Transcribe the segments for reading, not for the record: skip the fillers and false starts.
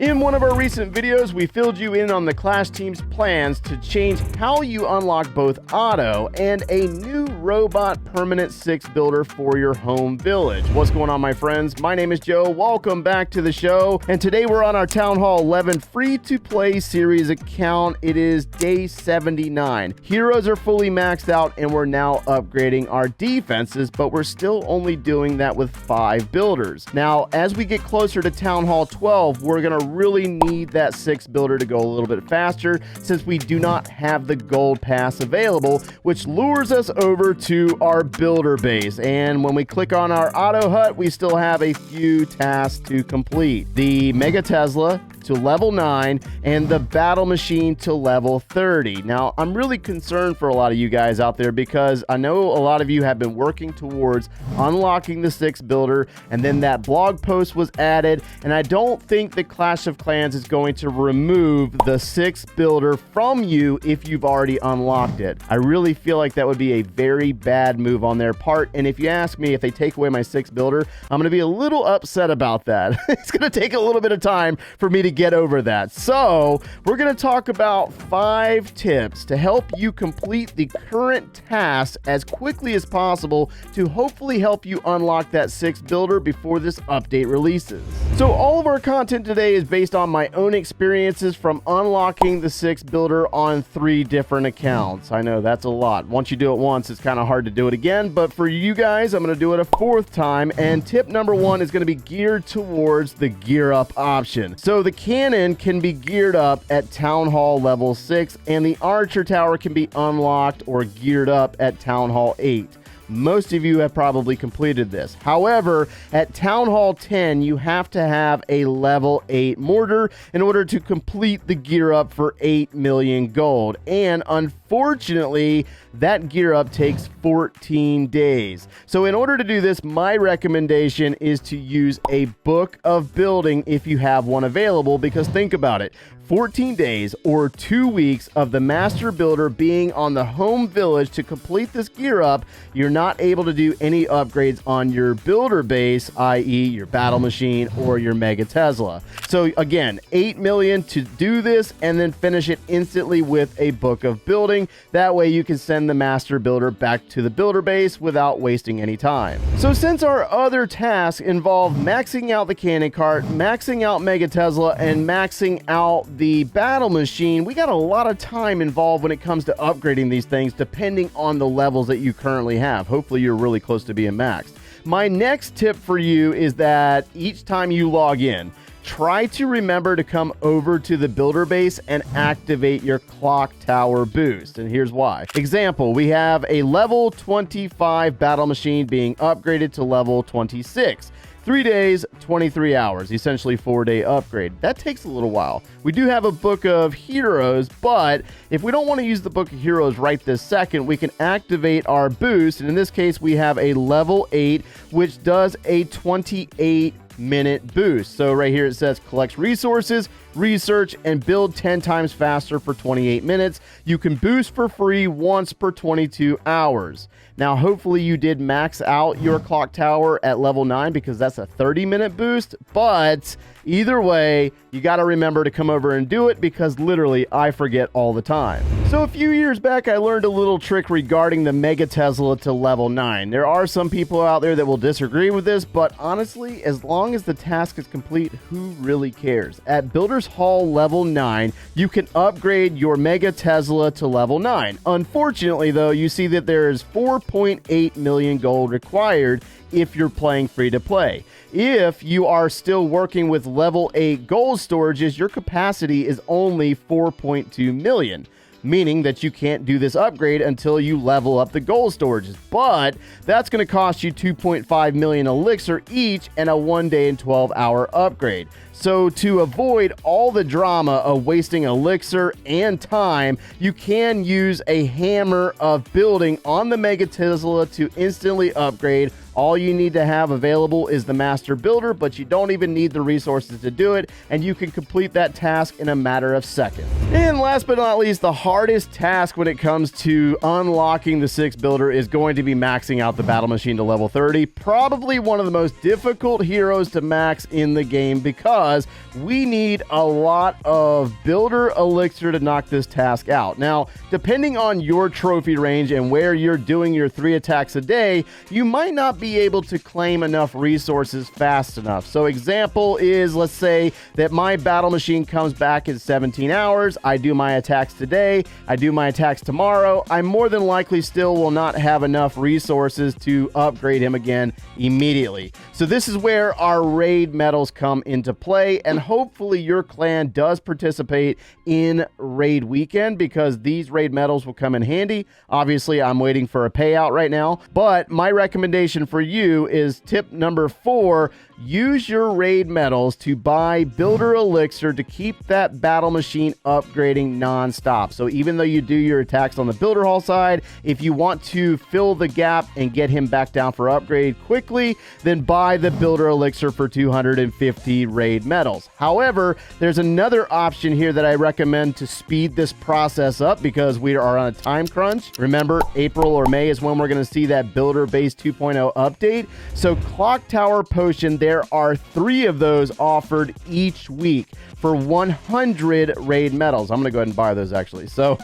In one of our recent videos, we filled you in on the Clash team's plans to change how you unlock both Otto and a new robot permanent 6 builder for your home village. What's going on, my friends? My name is Joe. Welcome back to the show. And today we're on our Town Hall 11 free-to-play series account. It is day 79. Heroes are fully maxed out and we're now upgrading our defenses, but we're still only doing that with 5 builders. Now, as we get closer to Town Hall 12, we're going to really need that 6 builder to go a little bit faster since we do not have the gold pass available, which lures us over to our builder base. And when we click on our Otto Hut, we still have a few tasks to complete. The Mega Tesla to level 9 and the battle machine to level 30. Now, I'm really concerned for a lot of you guys out there because I know a lot of you have been working towards unlocking the 6 builder, and then that blog post was added, and I don't think the Clash of Clans is going to remove the 6 builder from you if you've already unlocked it. I really feel like that would be a very bad move on their part, and if you ask me, if they take away my 6 builder, I'm going to be a little upset about that. It's going to take a little bit of time for me to get over that. So we're going to talk about 5 tips to help you complete the current tasks as quickly as possible to hopefully help you unlock that 6 builder before this update releases. So all of our content today is based on my own experiences from unlocking the 6 builder on 3 different accounts. I know that's a lot. Once you do it once, it's kind of hard to do it again, but for you guys, I'm going to do it a 4th time, and tip number 1 is going to be geared towards the gear up option. So the cannon can be geared up at Town Hall level 6, and the archer tower can be unlocked or geared up at Town Hall 8. Most of you have probably completed this. However, at Town Hall 10, you have to have a level 8 mortar in order to complete the gear up for 8 million gold. And unfortunately, that gear up takes 14 days. So in order to do this, my recommendation is to use a book of building if you have one available, because think about it. 14 days or 2 weeks of the master builder being on the home village to complete this gear up, you're not able to do any upgrades on your builder base, i.e. your battle machine or your Mega Tesla. So again, 8 million to do this and then finish it instantly with a book of building. That way you can send the master builder back to the builder base without wasting any time. So since our other tasks involve maxing out the cannon cart, maxing out Mega Tesla, and maxing out the battle machine, we got a lot of time involved when it comes to upgrading these things depending on the levels that you currently have. Hopefully you're really close to being maxed. My next tip for you is that each time you log in, try to remember to come over to the builder base and activate your clock tower boost. And here's why. Example, we have a level 25 battle machine being upgraded to level 26. 3 days, 23 hours, essentially 4-day upgrade. That takes a little while. We do have a book of heroes, but if we don't want to use the book of heroes right this second, we can activate our boost. And in this case, we have a level 8, which does a 28-minute boost. So right here it says collects resources, research, and build 10 times faster for 28 minutes. You can boost for free once per 22 hours. Now, hopefully you did max out your clock tower at level 9 because that's a 30-minute boost, but either way, you got to remember to come over and do it because literally I forget all the time. So a few years back, I learned a little trick regarding the Mega Tesla to level 9. There are some people out there that will disagree with this, but honestly, as long as the task is complete, who really cares? At Builder's Hall level 9, you can upgrade your Mega Tesla to level 9. Unfortunately, though, you see that there is 4.8 million gold required if you're playing free to play. If you are still working with level 8 gold storages, your capacity is only 4.2 million. Meaning that you can't do this upgrade until you level up the gold storages. But that's going to cost you 2.5 million elixir each and a 1 day and 12-hour upgrade. So to avoid all the drama of wasting elixir and time, you can use a hammer of building on the Mega Tesla to instantly upgrade All you need to have available is the master builder, but you don't even need the resources to do it, and you can complete that task in a matter of seconds. And last but not least, the hardest task when it comes to unlocking the 6 builder is going to be maxing out the battle machine to level 30. Probably one of the most difficult heroes to max in the game because we need a lot of Builder Elixir to knock this task out. Now, depending on your trophy range and where you're doing your 3 attacks a day, you might not be able to claim enough resources fast enough. So example is, let's say that my battle machine comes back in 17 hours. I do my attacks today. I do my attacks tomorrow. I more than likely still will not have enough resources to upgrade him again immediately. So this is where our raid medals come into play, and hopefully your clan does participate in raid weekend because these raid medals will come in handy. Obviously, I'm waiting for a payout right now, but my recommendation for you is tip number 4. Use your raid medals to buy Builder Elixir to keep that battle machine upgrading non-stop. So even though you do your attacks on the Builder Hall side, if you want to fill the gap and get him back down for upgrade quickly, then buy the Builder Elixir for 250 raid medals. However, there's another option here that I recommend to speed this process up because we are on a time crunch. Remember, April or May is when we're going to see that Builder Base 2.0 update. So Clock Tower Potion, there are 3 of those offered each week for 100 raid medals. I'm going to go ahead and buy those actually. So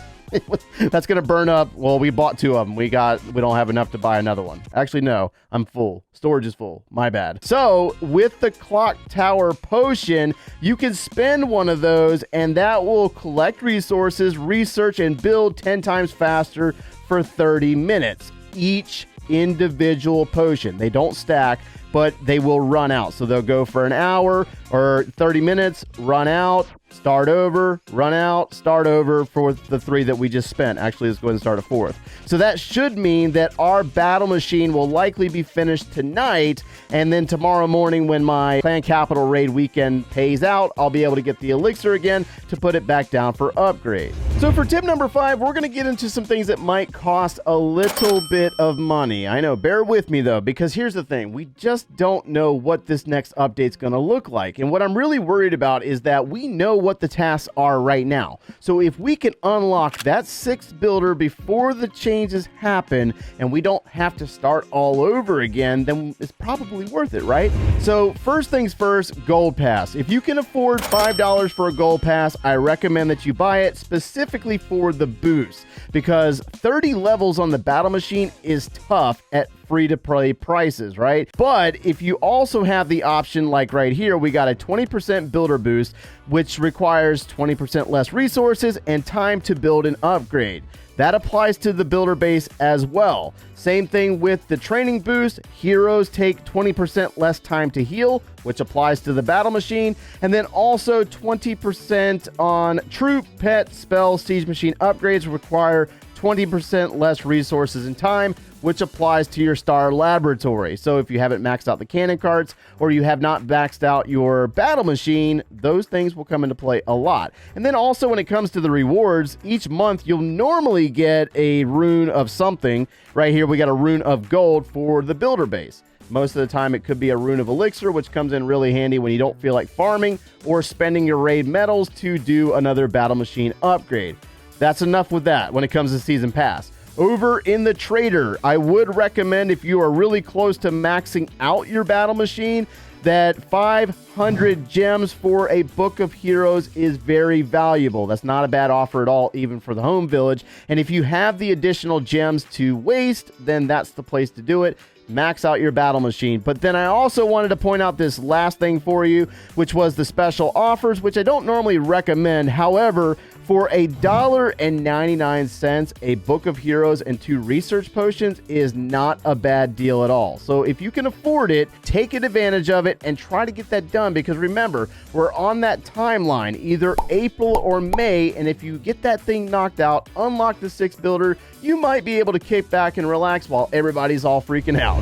that's going to burn up. Well, we bought 2 of them. We don't have enough to buy another one. Actually, no, I'm full. Storage is full. My bad. So with the Clock Tower Potion, you can spend one of those and that will collect resources, research, and build 10 times faster for 30 minutes. Each individual potion. They don't stack, but they will run out. So they'll go for an hour or 30 minutes, run out, start over, run out, start over for the 3 that we just spent. Actually, let's go ahead and start a 4th. So that should mean that our battle machine will likely be finished tonight, and then tomorrow morning when my Clan Capital Raid weekend pays out, I'll be able to get the Elixir again to put it back down for upgrade. So for tip number 5, we're going to get into some things that might cost a little bit of money. I know, bear with me though, because here's the thing. We just don't know what this next update's going to look like. And what I'm really worried about is that we know what the tasks are right now. So if we can unlock that 6th builder before the changes happen and we don't have to start all over again, then it's probably worth it, right? So first things first, Gold Pass. If you can afford $5 for a Gold Pass, I recommend that you buy it specifically for the boost because 30 levels on the battle machine is tough at free-to-play prices, right? But if you also have the option, like right here, we got a 20% builder boost, which requires 20% less resources and time to build and upgrade. That applies to the builder base as well. Same thing with the training boost. Heroes take 20% less time to heal, which applies to the battle machine. And then also 20% on troop, pet, spell, siege machine upgrades require 20% less resources and time, which applies to your star laboratory. So if you haven't maxed out the cannon carts or you have not maxed out your battle machine, those things will come into play a lot. And then also when it comes to the rewards, each month you'll normally get a rune of something. Right here we got a rune of gold for the builder base. Most of the time it could be a rune of elixir, which comes in really handy when you don't feel like farming or spending your raid medals to do another battle machine upgrade. That's enough with that when it comes to season pass. Over in the trader, I would recommend if you are really close to maxing out your battle machine, that 500 gems for a Book of Heroes is very valuable. That's not a bad offer at all, even for the home village. And if you have the additional gems to waste, then that's the place to do it. Max out your battle machine. But then I also wanted to point out this last thing for you, which was the special offers, which I don't normally recommend. However, for $1.99, a Book of Heroes and 2 research potions is not a bad deal at all. So if you can afford it, take advantage of it and try to get that done, because remember, we're on that timeline, either April or May, and if you get that thing knocked out, unlock the 6th builder, you might be able to kick back and relax while everybody's all freaking out.